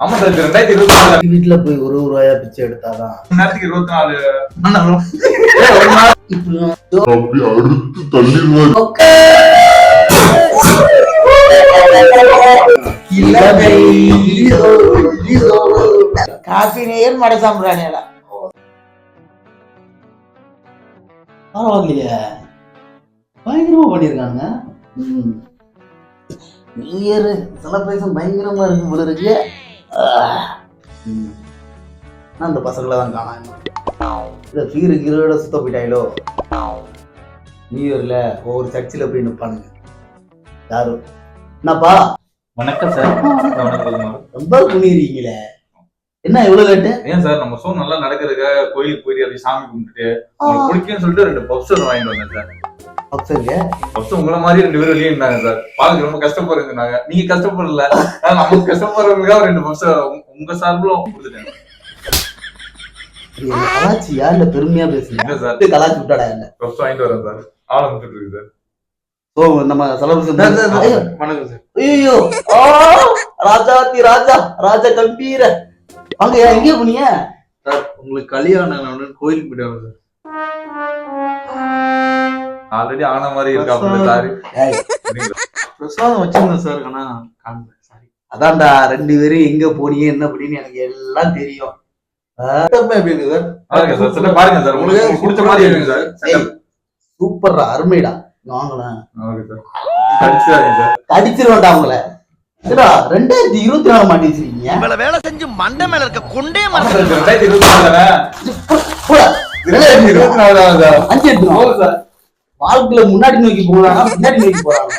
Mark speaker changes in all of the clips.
Speaker 1: ஆமா சார் 2024
Speaker 2: வீட்டுல போய் ஒரு ரூபாயா பிச்சை எடுத்தாதான்
Speaker 1: நேரத்துக்கு 24
Speaker 2: காபி நேர் மட சாம்பிராணியல பரவாயில்லையே பயங்கரமா பண்ணிருக்காங்க. நியூ இயர் செலிப்ரேஷன் பயங்கரமா இருக்கு போல இருக்கு. நான் அந்த பசங்களை தான் காணாம இந்த கீரோட சுத்த போயிட்டாயிலோ. நியூ இயர்ல ஒவ்வொரு சர்ச்சில் போய் நிற்பானுங்க. யாரும் என்னப்பா
Speaker 1: வணக்கம் சார். வணக்கம்.
Speaker 2: ரொம்ப குனிறீங்களே, என்ன இவ்வளவு லேட்டு?
Speaker 1: ஏன் சார் நம்ம ஷோ நல்லா நடக்கிறதுக்காக கோயிலுக்கு போயிட்டு அப்படி சாமி கும்பிட்டுட்டு குடிக்கன்னு சொல்லிட்டு 2 பப்ஸ் வாங்கிட்டு வந்தேன் சார். பப்ஸ் உங்களை மாதிரி 2 பேரும் வெளியே இருந்தாங்க சார். பாக்க ரொம்ப கஷ்டப்படுறாங்க. நீங்க கஷ்டப்படல, நமக்கு கஷ்டப்படுறதுக்காக 2 பப்ஸ் உங்க சார்பிலும் கொடுத்துட்டேன்.
Speaker 2: கலாச்சியா இல்ல பெருமையா பேசுறீங்க சார்? கலாச்சி விட்டாடா இல்ல
Speaker 1: பப்ஸ் வாங்கிட்டு வரேன் சார். ஆரம்பிச்சுட்டு இருக்கு சார்.
Speaker 2: ஓ நம்ம செலிப்ரேஷன்.
Speaker 1: வணக்கம் சார்.
Speaker 2: ஐயோ ராஜாத்தி ராஜா ராஜ கம்பீர வாங்க. எங்க போனீங்க
Speaker 3: சார்? உங்களுக்கு கல்யாணம் கோயிலுக்கு போயிட்டு சார்.
Speaker 1: ஆல்ரெடி ஆன மாதிரி இருக்கா சார்.
Speaker 3: பிரசாதம் வச்சிருந்தேன் சார். ஆனா சாரி.
Speaker 2: அதான்டா 2 பேரும் எங்க போனீங்க என்ன பண்ணீங்கன்னு எனக்கு எல்லாம் தெரியும்.
Speaker 1: பாருங்க சார், உங்களுக்கு பிடிச்ச மாதிரி இருக்கு சார்.
Speaker 2: சூப்பர்ரா, அருமைடா. வாங்கலாம்
Speaker 3: அடிச்சிருவேன்டா
Speaker 2: உங்களை. 2024 மாட்டி வச்சிருக்கீங்க.
Speaker 4: இவ்வளவு வேலை செஞ்சு மண்டை மேல இருக்க கொண்டே
Speaker 1: 2024
Speaker 2: வாழ்க்கையில முன்னாடி நோக்கி போறாங்க, பின்னாடி நோக்கி போறாங்க.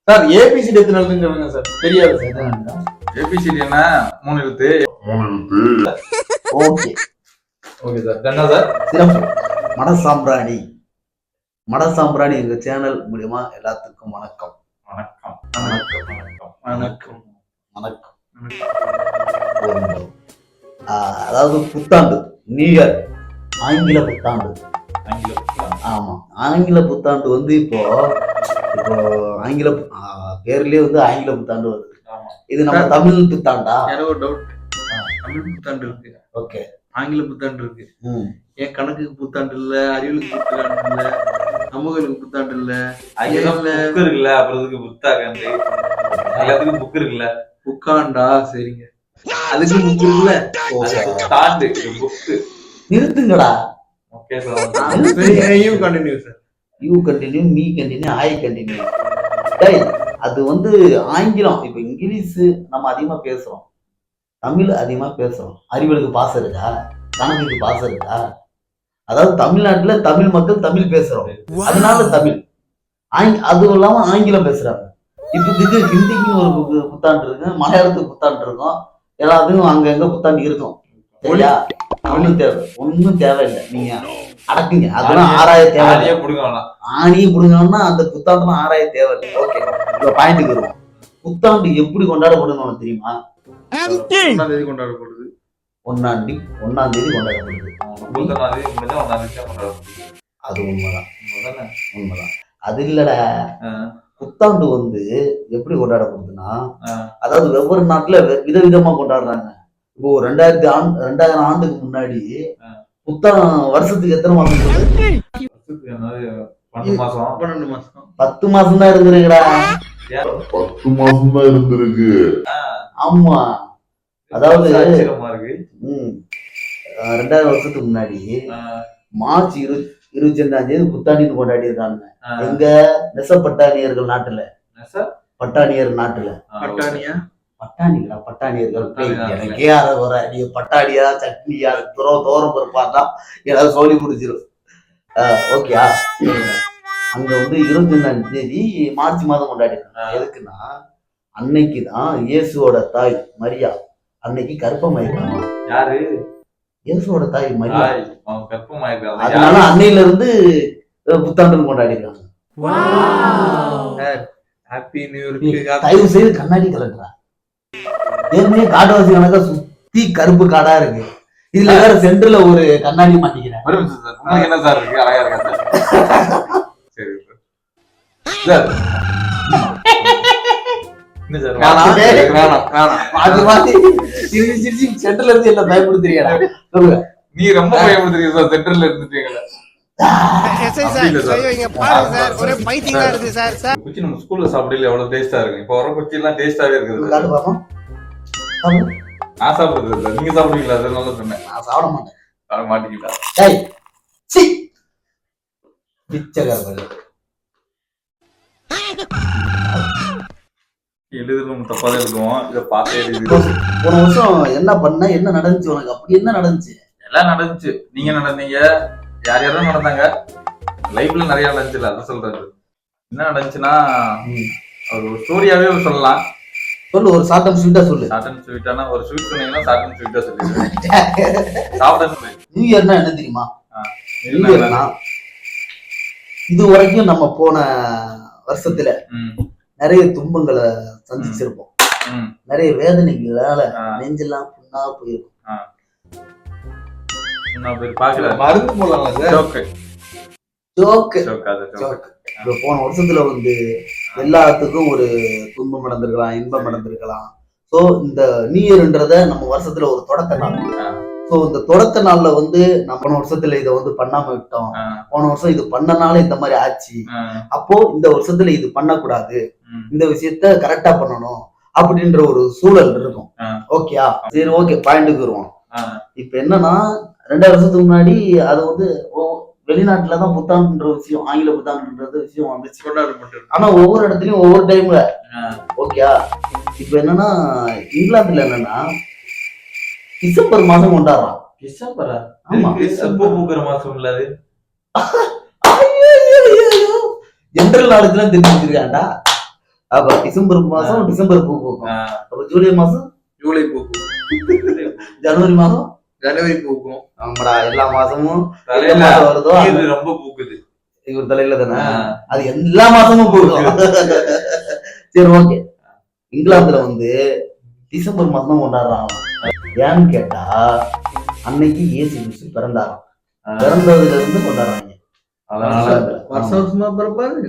Speaker 3: சார் ஏபிசிடி எத்தனை எழுதுங்க சார்? தெரியாது சார்.
Speaker 1: ஏபிசிடி என்ன 3 எழுத்து.
Speaker 2: Okay
Speaker 1: okay sir. என்ன சார்?
Speaker 2: சிறப்பு. மட சாம்பிராணி எங்க சேனல் மூலியமா எல்லாத்துக்கும் வணக்கம்.
Speaker 1: வணக்கம்
Speaker 3: வணக்கம் வணக்கம்
Speaker 2: வணக்கம். அதாவது புத்தாண்டு, நியூ இயர், ஆங்கில புத்தாண்டு. ஆமா, ஆங்கில புத்தாண்டு வந்து இப்போ ஆங்கில பேர்லயே வந்து ஆங்கில புத்தாண்டு வருது. இது நம்ம தமிழ் புத்தாண்டா?
Speaker 3: எனக்கு ஒரு டவுட். தமிழ் புத்தாண்டு இருக்கு,
Speaker 2: ஓகே.
Speaker 3: ஆங்கில புத்தாண்டு இருக்கு. ஏன் கணக்குக்கு புத்தாண்டு இல்ல, அறிவியலுக்கு புத்தாண்டு இல்ல, சமூகத்துக்கு புத்தாண்டு இல்ல,
Speaker 1: புக் இருக்குல்ல? அப்புறம் புத்தாண்டு எல்லாத்துக்கும் புக் இருக்குல்ல?
Speaker 3: புக்காண்டா? சரிங்க, அதுக்கு புக் இருக்குல்ல.
Speaker 2: நிறுத்துங்கடா.
Speaker 1: Okay sir.
Speaker 3: You continue sir.
Speaker 2: You continue, me continue, I continue. அது வந்து ஆங்கிலம். இப்ப இங்கிலீஷ் நம்ம அதிகமா பேசுறோம், தமிழ் அதிகமா பேசுறோம். அறிவியலுக்கு பாசம் இருக்கா? கணக்குக்கு பாசம் இருக்கா? அதாவது தமிழ்நாட்டுல தமிழ் மக்கள் தமிழ் பேசுறோம், அதனால தமிழ். அதுவும் இல்லாம ஆங்கிலம் பேசுறாங்க. இப்ப ஹிந்திக்கு ஒரு புத்தாண்டு இருக்கு, மலையாளத்துக்கு புத்தாண்டு இருக்கும், எல்லாத்துக்கும் அங்க புத்தாண்டு இருக்கும். சரியா? ஒண்ணும் தேவையில்லை, நீங்க அடக்குங்க. அதெல்லாம் ஆராய தேவை. ஆணியே புடுங்கன்னா அந்த புத்தாண்டு ஆராய தேவையில்லை. ஓகே, இப்ப பாயிண்ட்டுக்கு வருவோம். புத்தாண்டு எப்படி கொண்டாடப்படணும் தெரியுமா?
Speaker 3: 1ஆம் தேதி கொண்டாடப்படுது.
Speaker 2: 1ஆம் தேதி கொண்டாடப்படுது. அது உண்மைதான். அது இல்லடா, புத்தாண்டு வந்து எப்படி கொண்டாடப்படுதுன்னா, அதாவது ஒவ்வொரு நாட்டுல விதவிதமா கொண்டாடுறாங்க. இப்போ 2000 ஆண்டுக்கு முன்னாடி வருஷத்துக்கு எத்தனை மாசம்? 10 மாசம் தான் இருந்திருக்குடா.
Speaker 5: 10 மாசம் தான் இருந்திருக்கு.
Speaker 2: ஆமா, அதாவது 2000 வருஷத்துக்கு முன்னாடி மார்ச் 22ஆம் தேதி புத்தாண்டின்னு கொண்டாடி இருக்காங்க. எங்க? நெசப்பட்டாணியர்கள் நாட்டுல. பட்டாணியர் நாட்டுல. பட்டாணியர்கள். எனக்கே அதை ஒரு அடிய பட்டாணியா சட்னியா தோரம் பருப்பாதான் ஏதாவது சொல்லி முடிச்சிடும். ஓகேயா? அங்க வந்து 22ஆம் தேதி மார்ச் மாதம் கொண்டாடி இருக்காங்க. எதுக்குன்னா அன்னைக்குதான் இயேசுவோட தாய் மரியா அன்னைக்கு கர்ப்பமாயிருக்காங்க.
Speaker 1: யாரு?
Speaker 2: இயேசுவோட தாய் மரியா
Speaker 1: கர்ப்பமாயிருக்காங்க.
Speaker 2: அதனால அன்னையில இருந்து புத்தாண்டு கொண்டாடி இருக்காங்க.
Speaker 3: Happy new year.
Speaker 2: தயவு செய்து கண்ணாடி கலட்டுறா. ஏற்கனவே காட்டுவாசி கணக்கா சுத்தி கருப்பு காடா இருக்கு, இதுல வேற சென்டர்ல ஒரு கண்ணாடி மாட்டிக்கிறேன்.
Speaker 1: என்ன சார் இருக்கு? அழகா இருக்கு. சரி சார். என்ன சார்
Speaker 3: வேணாம் வேணாம் வேணாம்.
Speaker 2: மாத்தி மாத்தி சிரிச்சு சிரிச்சு சென்டர்ல இருந்து எல்லாம் பயப்படுத்துறீங்கடா. சொல்லுங்க.
Speaker 1: நீ ரொம்ப பயப்படுறீங்க சார், சென்டர்ல இருந்துட்டீங்களா? குச்சி நம்ம ஸ்கூல்ல சாப்பிடல எவ்வளவு டேஸ்டா இருக்கு. இப்ப வர குச்சி எல்லாம் டேஸ்டாவே இருக்குது.
Speaker 2: காட்டு பாப்போம். சாப்பிடு.
Speaker 1: நான் சாப்பிடுறது இல்ல, நீங்க சாப்பிடுவீங்களா? அதனால சொன்னேன்.
Speaker 2: நான் சாப்பிட மாட்டேன்.
Speaker 1: சாப்பிட மாட்டீங்களா?
Speaker 2: டேய் சி பிச்சைக்காரங்க.
Speaker 1: எழுதுறோம் தப்பாதான் எழுதுவோம். இதை பார்த்தே எழுதி
Speaker 2: போன வருஷம் என்ன பண்ண, என்ன நடந்துச்சு உனக்கு? அப்படி என்ன நடந்துச்சு?
Speaker 1: எல்லாம் நடந்துச்சு. நீங்க நடந்தீங்க, யார் யாரும் நடந்தாங்க. லைஃப்ல நிறைய நடந்துச்சுல, அதை சொல்றது. என்ன நடந்துச்சுன்னா ஒரு ஸ்டோரியாவே சொல்லலாம்.
Speaker 2: சொல்லு, ஒரு ஷார்ட் அண்ட் ஸ்வீட்டா சொல்லு.
Speaker 1: ஷார்ட் அண்ட் ஸ்வீட்டானா ஒரு ஸ்வீட் சொன்னீங்கன்னா ஷார்ட் அண்ட் ஸ்வீட்டா சொல்லிடுவேன். சாப்பிட
Speaker 2: நியூ இயர்னா என்ன தெரியுமா? நியூ இயர்னா இது வரைக்கும் நம்ம போன வருஷத்துல நிறைய துன்பங்களை சந்திச்சிருப்போம். நிறைய வேதனைகளால நெஞ்செல்லாம் புண்ணா போயிருக்கும்.
Speaker 3: மருந்து போடலாம் சார்.
Speaker 2: ஜோக்கு. போன வருஷத்துல வந்து எல்லாத்துக்கும் ஒரு துன்பம் நடந்திருக்கலாம், இன்பம் நடந்திருக்கலாம். சோ இந்த நியூ இயர்ன்றத நம்ம வருஷத்துல ஒரு தொடக்க நாள். சோ இந்த தொடக்க நாள்ல வந்து நம்ம போன வருஷத்துல இதை வந்து பண்ணாம விட்டோம், போன வருஷம் இது பண்ணனால இந்த மாதிரி ஆச்சு, அப்போ இந்த வருஷத்துல இது பண்ணக்கூடாது, இந்த விஷயத்த கரெக்டா பண்ணணும் அப்படின்ற ஒரு சூழல் இருக்கும். ஓகேயா? சரி, ஓகே, பாயிண்ட்டுக்கு வருவோம். இப்ப என்னன்னா 2 வருஷத்துக்கு முன்னாடி அது வந்து வெளிநாட்டுலதான் புத்தாண்டுன்ற விஷயம், ஆங்கில புத்தாண்டுன்றது விஷயம் வந்துச்சு. ஆனா ஒவ்வொரு இடத்துலயும் ஒவ்வொரு டைம்ல. ஓகேயா? இப்ப என்னன்னா இங்கிலாந்துல என்னன்னா டிசம்பர் மாசம் கொண்டாடுறான்.
Speaker 1: டிசம்பரா?
Speaker 2: ஆமா,
Speaker 1: பூ பூக்கிற மாசம் இல்ல அது.
Speaker 2: ஜென்ரல் நாடுல தெரிஞ்சு வச்சிருக்காண்டா. அப்ப டிசம்பர் மாசம் டிசம்பர் பூ பூக்கும். அப்ப ஜூலை மாசம்
Speaker 3: ஜூலை பூக்கும்.
Speaker 2: ஜனவரி மாசம்
Speaker 3: ஜனவரி பூக்கும்.
Speaker 2: ஆமாடா, எல்லா மாசமும்
Speaker 1: வருதோ ரொம்ப பூக்குது.
Speaker 2: இவர் தலையில தானே அது எல்லா மாசமும் பூக்கும். சரி, ஓகே. இங்கிலாந்துல வந்து டிசம்பர் மாசம் தான் கொண்டாடுறான். ஏன்னு கேட்டா அன்னைக்கு இயேசு கிறிஸ்து பிறந்தாராம். பிறந்ததுல இருந்து கொண்டாடுறாங்க.
Speaker 3: வருஷம் வருஷமா பிறப்பாரு.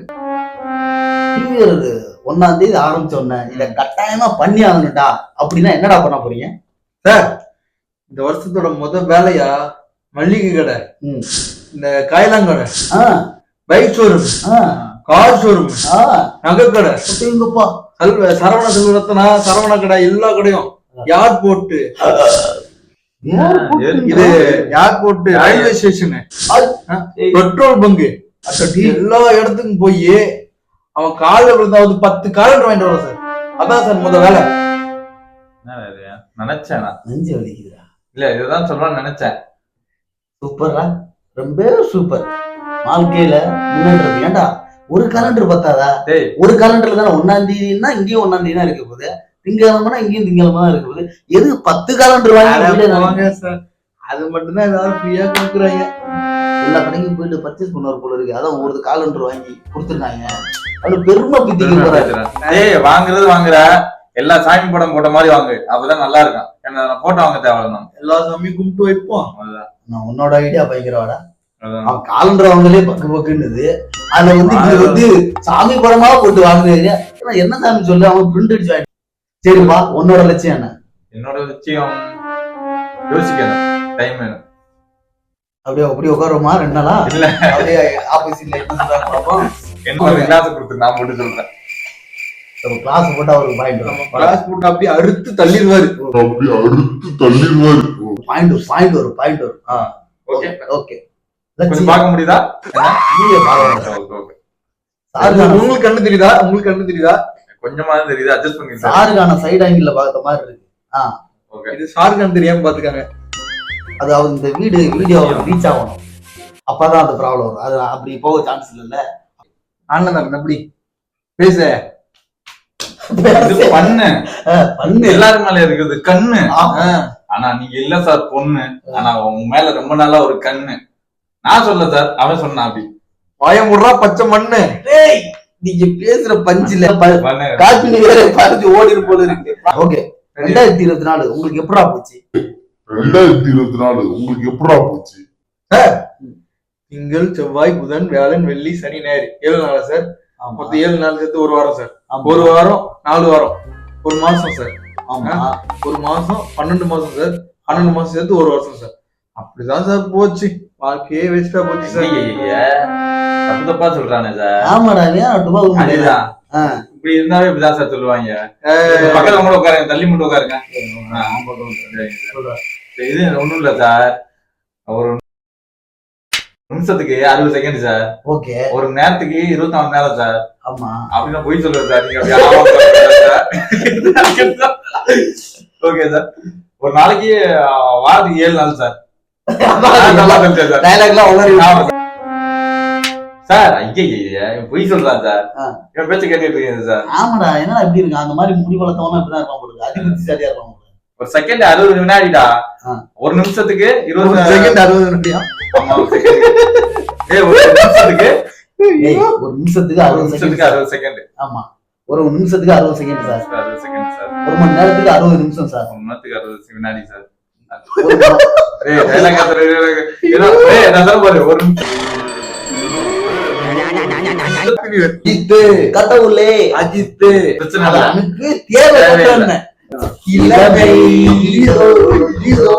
Speaker 2: நியூ இயர் 1ஆம் தேதி ஆரம்பிச்சோன்ன இத கட்டாயமா பண்ணி ஆகணும்டா அப்படின்னா என்னடா பண்ண போறீங்க
Speaker 3: சார்? இந்த வருஷத்தோட வேலையா மல்லிகை கடை, இந்த காயலாங்கடை, பைக் ஷோரூம், கார் ஷோரூம், நகை கடை, சரவண செல்வரத்னா சரவண கடை, எல்லா கடையும், ஏர்போர்ட், இது airport, railway station, petrol bunk, எல்லா இடத்துக்கும் போய் அவன் கால விழுந்தாவது 10 காலண்டர் வாங்கிட்டு வர சார். அதான் சார் வேலை.
Speaker 1: நினைச்சேன்,
Speaker 2: நெஞ்சு வலிக்குதுடா.
Speaker 1: இல்ல இதுதான் சொல்லணும்னு நினைச்சேன்.
Speaker 2: சூப்பரா, ரொம்ப சூப்பர். வாழ்க்கையில முன்னேற்றது. ஏன்டா ஒரு காலண்டர் பத்தாதா? ஒரு காலண்டர்ல தானே 1ஆம் தேதினா இங்கேயும் 1ஆம் தேதி தான் இருக்க போகுது, திங்கக்கிழமைனா இங்கேயும் திங்கக்கிழமை தான் இருக்க போகுது. எது 10 காலண்டர் வாங்க
Speaker 3: சார்? அது மட்டும்தான் ஏதாவது ஃப்ரீயா கொடுக்குறாங்க.
Speaker 2: எல்லா கடைக்கும் போயிட்டு பர்ச்சேஸ் பண்ணுவார் போல இருக்கு. அதான் ஒரு காலண்டர் வாங்கி கொடுத்துருக்காங்க. அது பெருமை பிடிக்க
Speaker 1: வாங்குறது வாங்குற எல்லா சாமி படம் போட்ட மாதிரி வாங்கு, அப்பதான் நல்லா இருக்கும். ஏன்னா போட்டோ வாங்க தேவையில்ல,
Speaker 3: எல்லா சாமியும் கும்பிட்டு வைப்போம்.
Speaker 2: நான் உன்னோட ஐடியா பயங்கரவாடா. அவன் காலண்டர் வாங்கலே பக்கு பக்குன்னுது. அதுல வந்து சாமி படமா போட்டு வாங்குறீங்க. என்ன சாமி சொல்லு, அவன் பிரிண்ட் அடிச்சு வாங்கி. சரிப்பா, உன்னோட லட்சியம் என்ன?
Speaker 1: என்னோட லட்சியம் யோசிக்கணும், டைம் வேணும்.
Speaker 2: அப்படியே உட்காருமா 2 நாளா?
Speaker 1: இல்ல,
Speaker 2: அப்படியே ஆபீஸ்ல என்ன சொல்றாங்க பாப்போம்.
Speaker 1: என்ன கிளாஸ் கொடுத்து நான் போட்டு சொல்றேன்.
Speaker 2: கிளாஸ் போட்டா அவருக்கு பாயிண்ட் வரும்.
Speaker 3: கிளாஸ் போட்டு அப்படியே அறுத்து தள்ளிடுவாரு. பாயிண்ட் வரும்.
Speaker 1: Okay
Speaker 2: okay.
Speaker 1: கொஞ்சம் பார்க்க முடியுதா?
Speaker 3: உங்களுக்கு கண்ணு தெரியுதா? உங்களுக்கு கண்ணு தெரியுதா?
Speaker 1: கொஞ்சமா தெரியுது, அட்ஜஸ்ட் பண்ணி.
Speaker 2: சாருக்கான சைடு ஆங்கிள் பார்த்த மாதிரி இருக்கு.
Speaker 3: ஓகே, இது சாருக்கான தெரியாம பாத்துக்காங்க.
Speaker 2: அது அவர் இந்த வீடியோ ரீச் ஆகணும், அப்பதான் அந்த ப்ராப்ளம் வரும். அது அப்படி போக சான்ஸ் இல்ல.
Speaker 3: ஆனந்த் அப்படி பேச
Speaker 1: பண்ணு எல்லாரும் மேல இருக்குது கண்ணு. ஆனா நீங்க இல்ல சார் பொண்ணு, ஆனா உங்க மேல ரொம்ப நாளா ஒரு கண்ணு. நான் சொல்ல சார், அவன் சொன்னான். அப்படி
Speaker 3: வாயமுடுறா பச்சை மண்ணு.
Speaker 2: நீங்க பேசுற பஞ்சில காப்பி வேற பறிஞ்சு ஓடிரு போல இருக்கு. ஓகே, 2024 உங்களுக்கு எப்படா போச்சு?
Speaker 5: 2024 உங்களுக்கு எப்படா போச்சு?
Speaker 3: திங்கள் செவ்வாய் புதன் வியாழன் வெள்ளி சனி ஞாயிறு 7 நாளா சார்?
Speaker 2: ஆமா
Speaker 3: மொத்தம் 7 நாள் சேர்த்து ஒரு வாரம் சார்.
Speaker 2: ஆமா.
Speaker 3: ஒரு வாரம் 4 வாரம், ஒரு மாசம் சார்.
Speaker 2: ஆமா
Speaker 3: ஒரு மாசம் 12 மாசம் சார். 12 மாசம் சேர்த்து ஒரு வருஷம் சார். அப்படிதான் சார் போச்சு. வாழ்க்கையே வேஸ்டா போச்சு சார்.
Speaker 1: தப்பு தப்பா சொல்றானே சார்.
Speaker 2: ஆமாடா ஏன் டுபா ஒரு முடியல
Speaker 1: அதுதான். இப்படி இருந்தாவே இப்படிதான் சார் சொல்லுவாங்க. பக்கத்துல கூட உட்காருங்க, தள்ளி மட்டும் உட்காருங்க. இது ஒண்ணும் இல்ல சார், ஒரு நிமிஷத்துக்கு 60 செகண்ட் சார்.
Speaker 2: ஓகே
Speaker 1: ஒரு மணி நேரத்துக்கு 24 மணி நேரம் சார்.
Speaker 2: ஆமா
Speaker 1: அப்படின்னு போய் சொல்லுவேன் சார். நீங்க அப்படி ஆமாம் சார். Okay sir. ஒரு நாளைக்கு வாரத்துக்கு 7 நாள் சார். நல்லா சொல்லிட்டேன் சார்.
Speaker 2: டயலாக்லாம் உளறி
Speaker 1: ஆமா சார். சார் ஐயா பொய் சொல்றான் சார். இவன் பேச்ச கேட்டுட்டு இருக்கீங்க சார்.
Speaker 2: ஆமாடா என்னடா இப்படி இருக்கு அந்த மாதிரி முடி வளர்த்தவனா இப்படிதான் இருப்பான் போடுது அதிபுத்திசாலியா இருப்பான் போடுது.
Speaker 1: ஒரு செகண்ட் 60 வினாடிடா. ஒரு நிமிஷத்துக்கு 20
Speaker 3: செகண்ட் 60 நிமிஷம்.
Speaker 1: ஆமா ஒரு செகண்ட். ஒரு நிமிஷத்துக்கு
Speaker 2: ஒரு நிமிஷத்துக்கு 60
Speaker 1: செகண்ட்.
Speaker 2: ஆமா ஒரு நிமிஷத்துக்கு 60 செகண்ட் சார்.
Speaker 1: 60 second sir.
Speaker 2: ஒரு மணி நேரத்துக்கு 60 நிமிஷம் சார்.
Speaker 1: ஒரு மணி நேரத்துக்கு 60 வினாடி சார். நான் சொல்ல பாரு. ஒரு
Speaker 2: அஜித்து கடவுளே
Speaker 3: அஜித்து
Speaker 1: பிரச்சனை
Speaker 2: அது
Speaker 1: இல்ல.
Speaker 2: எனக்கு தேவை இளமை ஹீரோ ஹீரோ